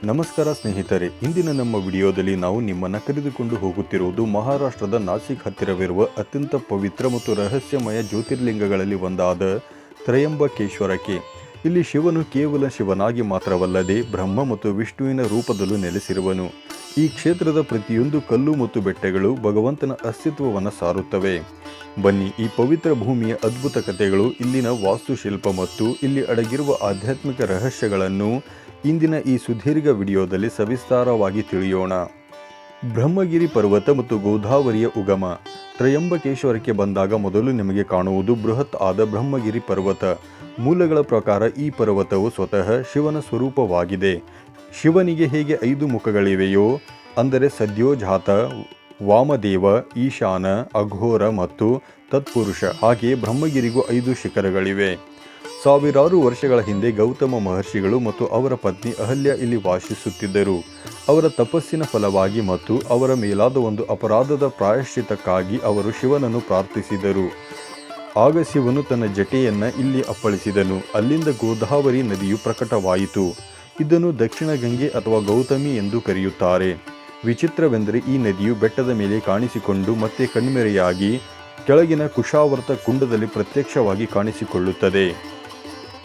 ನಮಸ್ಕಾರ ಸ್ನೇಹಿತರೆ, ಇಂದಿನ ನಮ್ಮ ವಿಡಿಯೋದಲ್ಲಿ ನಾವು ನಿಮ್ಮನ್ನು ಕರೆದುಕೊಂಡು ಹೋಗುತ್ತಿರುವುದು ಮಹಾರಾಷ್ಟ್ರದ ನಾಸಿಕ್ ಹತ್ತಿರವಿರುವ ಅತ್ಯಂತ ಪವಿತ್ರ ಮತ್ತು ರಹಸ್ಯಮಯ ಜ್ಯೋತಿರ್ಲಿಂಗಗಳಲ್ಲಿ ಒಂದಾದ ತ್ರಯಂಬಕೇಶ್ವರಕ್ಕೆ. ಇಲ್ಲಿ ಶಿವನು ಕೇವಲ ಶಿವನಾಗಿ ಮಾತ್ರವಲ್ಲದೆ ಬ್ರಹ್ಮ ಮತ್ತು ವಿಷ್ಣುವಿನ ರೂಪದಲ್ಲೂ ನೆಲೆಸಿರುವನು. ಈ ಕ್ಷೇತ್ರದ ಪ್ರತಿಯೊಂದು ಕಲ್ಲು ಮತ್ತು ಬೆಟ್ಟಗಳು ಭಗವಂತನ ಅಸ್ತಿತ್ವವನ್ನು ಸಾರುತ್ತವೆ. ಬನ್ನಿ, ಈ ಪವಿತ್ರ ಭೂಮಿಯ ಅದ್ಭುತ ಕಥೆಗಳು, ಇಲ್ಲಿನ ವಾಸ್ತುಶಿಲ್ಪ ಮತ್ತು ಇಲ್ಲಿ ಅಡಗಿರುವ ಆಧ್ಯಾತ್ಮಿಕ ರಹಸ್ಯಗಳನ್ನು ಇಂದಿನ ಈ ಸುದೀರ್ಘ ವಿಡಿಯೋದಲ್ಲಿ ಸವಿಸ್ತಾರವಾಗಿ ತಿಳಿಯೋಣ. ಬ್ರಹ್ಮಗಿರಿ ಪರ್ವತ ಮತ್ತು ಗೋದಾವರಿಯ ಉಗಮ. ತ್ರಯಂಬಕೇಶ್ವರಕ್ಕೆ ಬಂದಾಗ ಮೊದಲು ನಿಮಗೆ ಕಾಣುವುದು ಬೃಹತ್ ಆದ ಬ್ರಹ್ಮಗಿರಿ ಪರ್ವತ. ಮೂಲಗಳ ಪ್ರಕಾರ ಈ ಪರ್ವತವು ಸ್ವತಃ ಶಿವನ ಸ್ವರೂಪವಾಗಿದೆ. ಶಿವನಿಗೆ ಹೇಗೆ 5 ಮುಖಗಳಿವೆಯೋ, ಅಂದರೆ ಸದ್ಯೋಜಾತ, ವಾಮದೇವ, ಈಶಾನ, ಅಘೋರ ಮತ್ತು ತತ್ಪುರುಷ, ಹಾಗೆಯೇ ಬ್ರಹ್ಮಗಿರಿಗೂ 5 ಶಿಖರಗಳಿವೆ. ಸಾವಿರಾರು ವರ್ಷಗಳ ಹಿಂದೆ ಗೌತಮ ಮಹರ್ಷಿಗಳು ಮತ್ತು ಅವರ ಪತ್ನಿ ಅಹಲ್ಯ ಇಲ್ಲಿ ವಾಸಿಸುತ್ತಿದ್ದರು. ಅವರ ತಪಸ್ಸಿನ ಫಲವಾಗಿ ಮತ್ತು ಅವರ ಮೇಲಾದ ಒಂದು ಅಪರಾಧದ ಪ್ರಾಯಶ್ಚಿತ್ತಕ್ಕಾಗಿ ಅವರು ಶಿವನನ್ನು ಪ್ರಾರ್ಥಿಸಿದರು. ಆಗ ಶಿವನು ತನ್ನ ಜಟೆಯನ್ನು ಇಲ್ಲಿ ಅಪ್ಪಳಿಸಿದನು. ಅಲ್ಲಿಂದ ಗೋದಾವರಿ ನದಿಯು ಪ್ರಕಟವಾಯಿತು. ಇದನ್ನು ದಕ್ಷಿಣ ಗಂಗೆ ಅಥವಾ ಗೌತಮಿ ಎಂದು ಕರೆಯುತ್ತಾರೆ. ವಿಚಿತ್ರವೆಂದರೆ ಈ ನದಿಯು ಬೆಟ್ಟದ ಮೇಲೆ ಕಾಣಿಸಿಕೊಂಡು ಮತ್ತೆ ಕಣ್ಮೆರೆಯಾಗಿ ಕೆಳಗಿನ ಕುಶಾವರ್ತ ಕುಂಡದಲ್ಲಿ ಪ್ರತ್ಯಕ್ಷವಾಗಿ ಕಾಣಿಸಿಕೊಳ್ಳುತ್ತದೆ.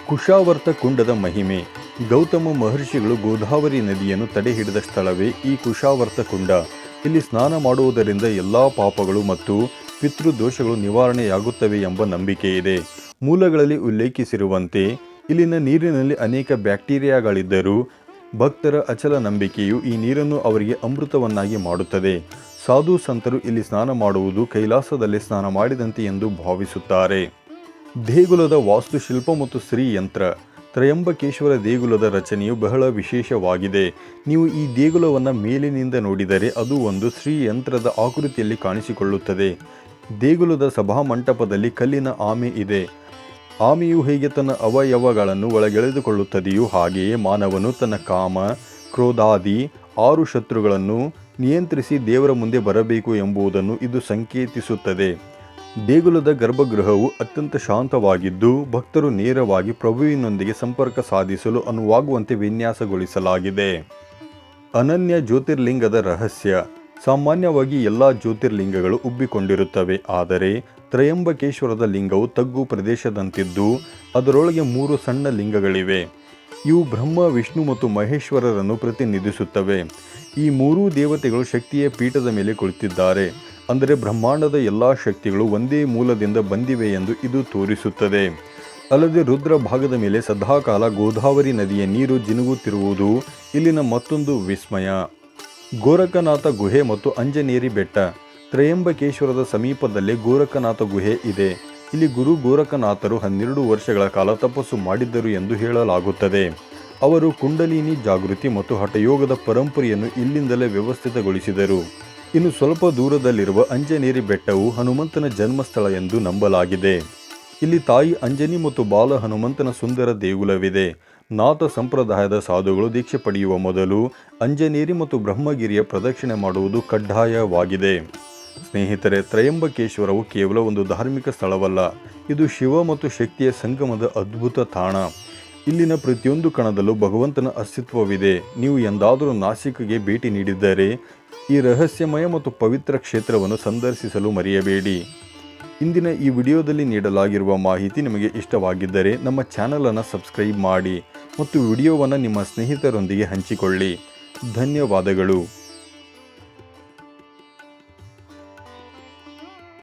ಕುಶಾವರ್ತ ಕುಂಡದ ಮಹಿಮೆ. ಗೌತಮ ಮಹರ್ಷಿಗಳು ಗೋದಾವರಿ ನದಿಯನ್ನು ತಡೆ ಹಿಡಿದ ಸ್ಥಳವೇ ಈ ಕುಶಾವರ್ತ ಕುಂಡ. ಇಲ್ಲಿ ಸ್ನಾನ ಮಾಡುವುದರಿಂದ ಎಲ್ಲ ಪಾಪಗಳು ಮತ್ತು ಪಿತೃದೋಷಗಳು ನಿವಾರಣೆಯಾಗುತ್ತವೆ ಎಂಬ ನಂಬಿಕೆ ಇದೆ. ಮೂಲಗಳಲ್ಲಿ ಉಲ್ಲೇಖಿಸಿರುವಂತೆ ಇಲ್ಲಿನ ನೀರಿನಲ್ಲಿ ಅನೇಕ ಬ್ಯಾಕ್ಟೀರಿಯಾಗಳಿದ್ದರೂ ಭಕ್ತರ ಅಚಲ ನಂಬಿಕೆಯು ಈ ನೀರನ್ನು ಅವರಿಗೆ ಅಮೃತವನ್ನಾಗಿ ಮಾಡುತ್ತದೆ. ಸಾಧು ಸಂತರು ಇಲ್ಲಿ ಸ್ನಾನ ಮಾಡುವುದು ಕೈಲಾಸದಲ್ಲಿ ಸ್ನಾನ ಮಾಡಿದಂತೆ ಎಂದು ಭಾವಿಸುತ್ತಾರೆ. ದೇಗುಲದ ವಾಸ್ತುಶಿಲ್ಪ ಮತ್ತು ಶ್ರೀಯಂತ್ರ. ತ್ರಯಂಬಕೇಶ್ವರ ದೇಗುಲದ ರಚನೆಯು ಬಹಳ ವಿಶೇಷವಾಗಿದೆ. ನೀವು ಈ ದೇಗುಲವನ್ನು ಮೇಲಿನಿಂದ ನೋಡಿದರೆ ಅದು ಒಂದು ಶ್ರೀಯಂತ್ರದ ಆಕೃತಿಯಲ್ಲಿ ಕಾಣಿಸಿಕೊಳ್ಳುತ್ತದೆ. ದೇಗುಲದ ಸಭಾಮಂಟಪದಲ್ಲಿ ಕಲ್ಲಿನ ಆಮೆ ಇದೆ. ಆಮೆಯು ಹೇಗೆ ತನ್ನ ಅವಯವಗಳನ್ನು ಒಳಗೆಳೆದುಕೊಳ್ಳುತ್ತದೆಯೋ ಹಾಗೆಯೇ ಮಾನವನು ತನ್ನ ಕಾಮ, ಕ್ರೋಧಾದಿ 6 ಶತ್ರುಗಳನ್ನು ನಿಯಂತ್ರಿಸಿ ದೇವರ ಮುಂದೆ ಬರಬೇಕು ಎಂಬುದನ್ನು ಇದು ಸಂಕೇತಿಸುತ್ತದೆ. ದೇಗುಲದ ಗರ್ಭಗೃಹವು ಅತ್ಯಂತ ಶಾಂತವಾಗಿದ್ದು ಭಕ್ತರು ನೇರವಾಗಿ ಪ್ರಭುವಿನೊಂದಿಗೆ ಸಂಪರ್ಕ ಸಾಧಿಸಲು ಅನುವಾಗುವಂತೆ ವಿನ್ಯಾಸಗೊಳಿಸಲಾಗಿದೆ. ಅನನ್ಯ ಜ್ಯೋತಿರ್ಲಿಂಗದ ರಹಸ್ಯ. ಸಾಮಾನ್ಯವಾಗಿ ಎಲ್ಲ ಜ್ಯೋತಿರ್ಲಿಂಗಗಳು ಉಬ್ಬಿಕೊಂಡಿರುತ್ತವೆ, ಆದರೆ ತ್ರಯಂಬಕೇಶ್ವರದ ಲಿಂಗವು ತಗ್ಗು ಪ್ರದೇಶದಂತಿದ್ದು ಅದರೊಳಗೆ 3 ಸಣ್ಣ ಲಿಂಗಗಳಿವೆ. ಇವು ಬ್ರಹ್ಮ, ವಿಷ್ಣು ಮತ್ತು ಮಹೇಶ್ವರರನ್ನು ಪ್ರತಿನಿಧಿಸುತ್ತವೆ. ಈ 3 ದೇವತೆಗಳು ಶಕ್ತಿಯ ಪೀಠದ ಮೇಲೆ ಕುಳಿತಿದ್ದಾರೆ. ಅಂದರೆ ಬ್ರಹ್ಮಾಂಡದ ಎಲ್ಲ ಶಕ್ತಿಗಳು ಒಂದೇ ಮೂಲದಿಂದ ಬಂದಿವೆ ಎಂದು ಇದು ತೋರಿಸುತ್ತದೆ. ಅಲ್ಲದೆ ರುದ್ರ ಭಾಗದ ಮೇಲೆ ಸದಾಕಾಲ ಗೋದಾವರಿ ನದಿಯ ನೀರು ಜಿನುಗುತ್ತಿರುವುದು ಇಲ್ಲಿನ ಮತ್ತೊಂದು ವಿಸ್ಮಯ. ಗೋರಖನಾಥ ಗುಹೆ ಮತ್ತು ಅಂಜನೇರಿ ಬೆಟ್ಟ. ತ್ರಯಂಬಕೇಶ್ವರದ ಸಮೀಪದಲ್ಲೇ ಗೋರಖನಾಥ ಗುಹೆ ಇದೆ. ಇಲ್ಲಿ ಗುರು ಗೋರಖನಾಥರು 12 ವರ್ಷಗಳ ಕಾಲ ತಪಸ್ಸು ಮಾಡಿದ್ದರು ಎಂದು ಹೇಳಲಾಗುತ್ತದೆ. ಅವರು ಕುಂಡಲಿನಿ ಜಾಗೃತಿ ಮತ್ತು ಹಠಯೋಗದ ಪರಂಪರೆಯನ್ನು ಇಲ್ಲಿಂದಲೇ ವ್ಯವಸ್ಥಿತಗೊಳಿಸಿದರು. ಇನ್ನು ಸ್ವಲ್ಪ ದೂರದಲ್ಲಿರುವ ಅಂಜನೇರಿ ಬೆಟ್ಟವು ಹನುಮಂತನ ಜನ್ಮಸ್ಥಳ ಎಂದು ನಂಬಲಾಗಿದೆ. ಇಲ್ಲಿ ತಾಯಿ ಅಂಜನಿ ಮತ್ತು ಬಾಲ ಹನುಮಂತನ ಸುಂದರ ದೇಗುಲವಿದೆ. ನಾಥ ಸಂಪ್ರದಾಯದ ಸಾಧುಗಳು ದೀಕ್ಷೆ ಪಡೆಯುವ ಮೊದಲು ಅಂಜನೇರಿ ಮತ್ತು ಬ್ರಹ್ಮಗಿರಿಯ ಪ್ರದಕ್ಷಿಣೆ ಮಾಡುವುದು ಕಡ್ಡಾಯವಾಗಿದೆ. ಸ್ನೇಹಿತರೆ, ತ್ರಯಂಬಕೇಶ್ವರವು ಕೇವಲ ಒಂದು ಧಾರ್ಮಿಕ ಸ್ಥಳವಲ್ಲ, ಇದು ಶಿವ ಮತ್ತು ಶಕ್ತಿಯ ಸಂಗಮದ ಅದ್ಭುತ ತಾಣ. ಇಲ್ಲಿನ ಪ್ರತಿಯೊಂದು ಕಣದಲ್ಲೂ ಭಗವಂತನ ಅಸ್ತಿತ್ವವಿದೆ. ನೀವು ಎಂದಾದರೂ ನಾಸಿಕ್ಗೆ ಭೇಟಿ ನೀಡಿದ್ದರೆ ಈ ರಹಸ್ಯಮಯ ಮತ್ತು ಪವಿತ್ರ ಕ್ಷೇತ್ರವನ್ನು ಸಂದರ್ಶಿಸಲು ಮರೆಯಬೇಡಿ. ಇಂದಿನ ಈ ವಿಡಿಯೋದಲ್ಲಿ ನೀಡಲಾಗಿರುವ ಮಾಹಿತಿ ನಿಮಗೆ ಇಷ್ಟವಾಗಿದ್ದರೆ ನಮ್ಮ ಚಾನಲನ್ನು ಸಬ್ಸ್ಕ್ರೈಬ್ ಮಾಡಿ ಮತ್ತು ವಿಡಿಯೋವನ್ನು ನಿಮ್ಮ ಸ್ನೇಹಿತರೊಂದಿಗೆ ಹಂಚಿಕೊಳ್ಳಿ. ಧನ್ಯವಾದಗಳು.